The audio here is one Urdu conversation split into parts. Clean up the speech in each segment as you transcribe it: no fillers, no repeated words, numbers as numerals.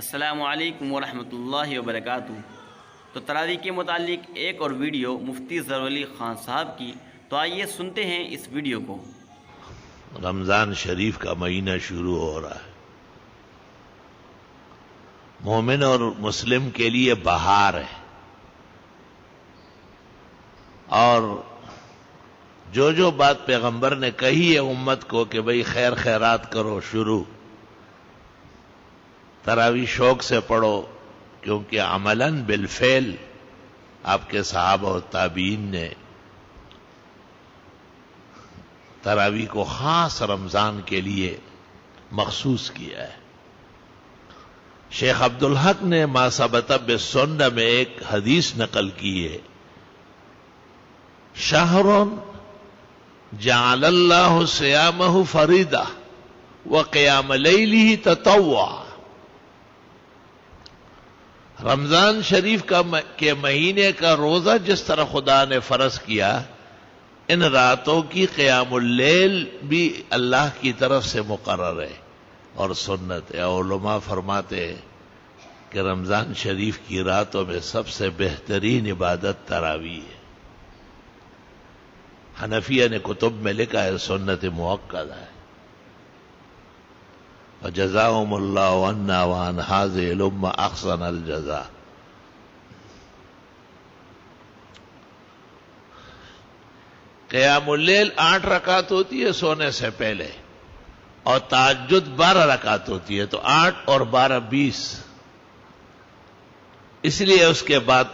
السلام علیکم ورحمۃ اللہ وبرکاتہ۔ تو تراویح کے متعلق ایک اور ویڈیو مفتی ظفر علی خان صاحب کی، تو آئیے سنتے ہیں اس ویڈیو کو۔ رمضان شریف کا مہینہ شروع ہو رہا ہے۔ مومن اور مسلم کے لیے بہار ہے، اور جو بات پیغمبر نے کہی ہے امت کو کہ بھئی خیر خیرات کرو، شروع تراویح شوق سے پڑھو، کیونکہ عملاً بالفعل آپ کے صحابہ و تابعین نے تراویح کو خاص رمضان کے لیے مخصوص کیا ہے۔ شیخ عبدالحق نے ما ثبت بالسنہ میں ایک حدیث نقل کی ہے، شہر جعل اللہ صیامہ فریضہ وقیام لیلہ تطوعا۔ رمضان شریف کے مہینے کا روزہ جس طرح خدا نے فرض کیا، ان راتوں کی قیام اللیل بھی اللہ کی طرف سے مقرر ہے اور سنت ہے۔ علماء فرماتے ہیں کہ رمضان شریف کی راتوں میں سب سے بہترین عبادت تراویح ہے۔ حنفیہ نے کتب میں لکھا ہے سنت موقدہ ہے۔ وجزاهم اللہ عنا وعن هذه الامة احسن الجزاء۔ قیام اللیل 8 رکعت ہوتی ہے سونے سے پہلے، اور تہجد 12 رکعت ہوتی ہے، تو 8 اور 12 20۔ اس لیے اس کے بعد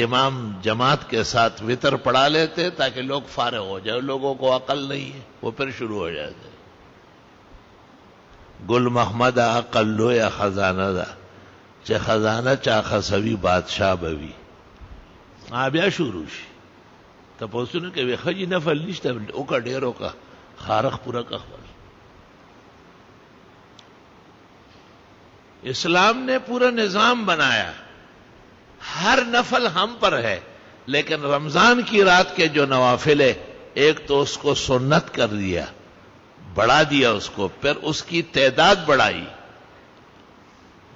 امام جماعت کے ساتھ وتر پڑھا لیتے تاکہ لوگ فارغ ہو جائے۔ لوگوں کو عقل نہیں ہے، وہ پھر شروع ہو جاتے۔ گل محمد عقل یا خزانہ دا چه خزانہ چا خسوی بادشاہ بوی بیا شروع شي تاسو که خجی نفل نشته او کا ډیرو کا خارق پورا کا خبر۔ اسلام نے پورا نظام بنایا، ہر نفل ہم پر ہے، لیکن رمضان کی رات کے جو نوافل ہے، ایک تو اس کو سنت کر دیا، بڑھا دیا اس کو، پھر اس کی تعداد بڑھائی،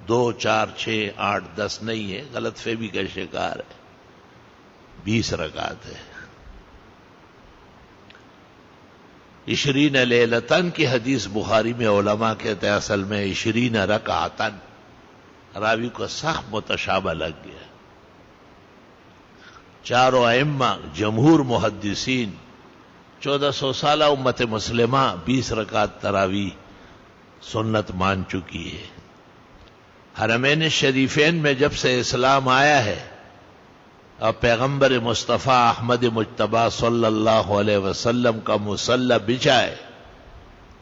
2 4 6 8 10 نہیں ہے، غلط فہمی کا شکار ہے، 20 رکعت ہے۔ 20 لیلتن کی حدیث بخاری میں علماء کہتے ہیں اصل میں 20 رکعتن، راوی کو سخت متشابہ لگ گیا۔ چاروں ائمہ جمہور محدثین 1400 سالہ امت مسلمہ 20 رکعت تراویح سنت مان چکی ہے۔ حرمین شریفین میں جب سے اسلام آیا ہے اور پیغمبر مصطفیٰ احمد مجتبیٰ صلی اللہ علیہ وسلم کا مصلی بچھائے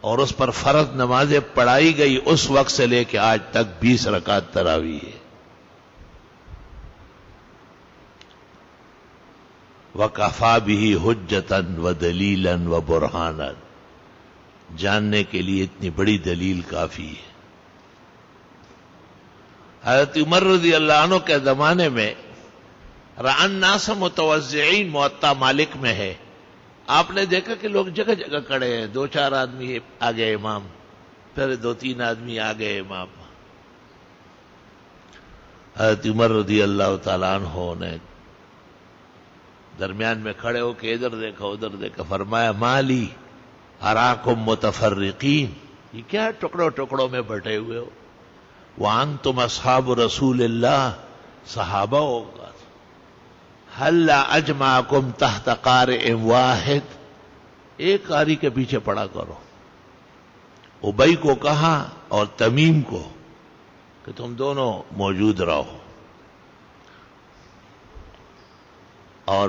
اور اس پر فرض نمازیں پڑھائی گئی، اس وقت سے لے کے آج تک 20 رکعت تراویح ہے۔ وَكَفَى بِهِ حُجَّةً وَدَلِيلًا وَبُرْهَانًا، جاننے کے لیے اتنی بڑی دلیل کافی ہے۔ حضرت عمر رضی اللہ عنہ کے زمانے میں رأى الناس متوزعین، موطا مالک میں ہے، آپ نے دیکھا کہ لوگ جگہ جگہ کھڑے ہیں، 2 4 آدمی آگے امام، پھر 2 3 آدمی آگے امام۔ حضرت عمر رضی اللہ تعالیٰ عنہ نے درمیان میں کھڑے ہو کے ادھر دیکھا ادھر دیکھا، فرمایا مالی اراکم متفرقین، یہ کیا ٹکڑوں ٹکڑوں میں بٹے ہوئے ہو، وانتم اصحاب رسول اللہ، صحابہ ہوگا، حل اجمعکم تحت قارئ واحد، ایک قاری کے پیچھے پڑا کرو۔ ابی کو کہا اور تمیم کو کہ تم دونوں موجود رہو، اور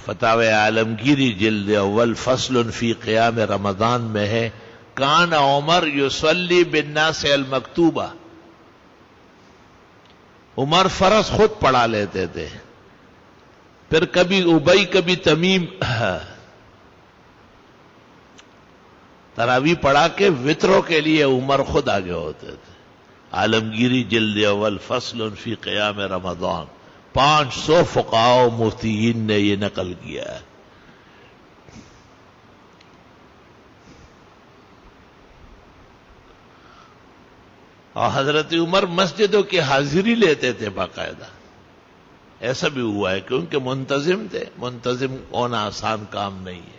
فتاوی عالمگیری جلد اول فصل فی قیام رمضان میں ہے، کان عمر یصلی بالناس المکتوبہ، عمر فرض خود پڑھا لیتے تھے، پھر کبھی ابی کبھی تمیم تراویح پڑھا کے وطروں کے لیے عمر خود آگے ہوتے تھے۔ عالمگیری جلد اول فصل فی قیام رمضان، 500 فقہاء و مفتیین نے یہ نقل کیا ہے۔ اور حضرت عمر مسجدوں کی حاضری لیتے تھے باقاعدہ. ایسا بھی ہوا ہے کیونکہ منتظم تھے. منتظم ہونا آسان کام نہیں ہے.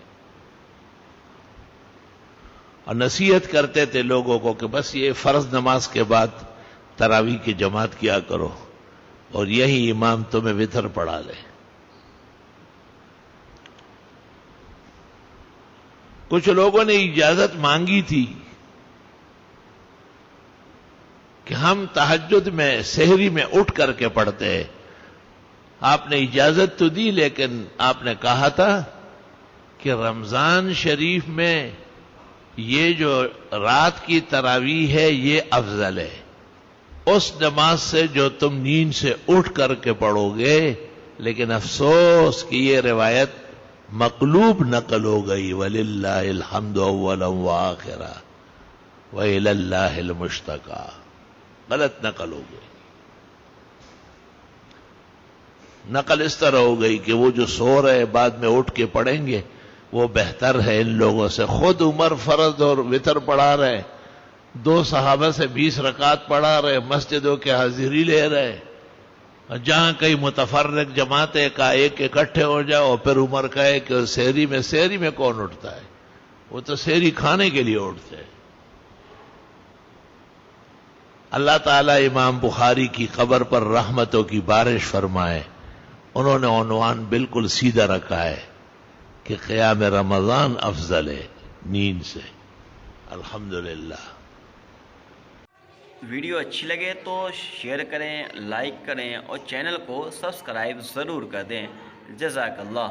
اور نصیحت کرتے تھے لوگوں کو کہ بس یہ فرض نماز کے بعد تراویح کی جماعت کیا کرو اور یہی امام تمہیں وتر پڑھا لے. کچھ لوگوں نے اجازت مانگی تھی کہ ہم تہجد میں سحری میں اٹھ کر کے پڑھتے ہیں. آپ نے اجازت تو دی لیکن آپ نے کہا تھا کہ رمضان شریف میں یہ جو رات کی تراویح ہے یہ افضل ہے اس نماز سے جو تم نیند سے اٹھ کر کے پڑھو گے. لیکن افسوس کہ یہ روایت مقلوب نقل ہو گئی. وَلِلَّهِ الْحَمْدُ أَوَّلًا وَآخِرًا وَإِلَى اللَّهِ الْمُشْتَكَى. غلط نقل ہو گئی. نقل اس طرح ہو گئی کہ وہ جو سو رہے بعد میں اٹھ کے پڑھیں گے وہ بہتر ہے ان لوگوں سے. خود عمر فرض اور وتر پڑھا رہے, 2 صحابہ سے 20 رکعت پڑھا رہے, مسجدوں کے حاضری لے رہے. جہاں کئی متفرق جماعتیں کا ایک اکٹھے ہو جاؤ اور پھر عمر کہے کہ سحری میں کون اٹھتا ہے, وہ تو سحری کھانے کے لیے اٹھتے ہیں. اللہ تعالی امام بخاری کی قبر پر رحمتوں کی بارش فرمائے. انہوں نے عنوان بالکل سیدھا رکھا ہے کہ قیام رمضان افضل ہے نیند سے. الحمدللہ. ویڈیو اچھی لگے تو شیئر کریں, لائک کریں اور چینل کو سبسکرائب ضرور کر دیں. جزاک اللہ.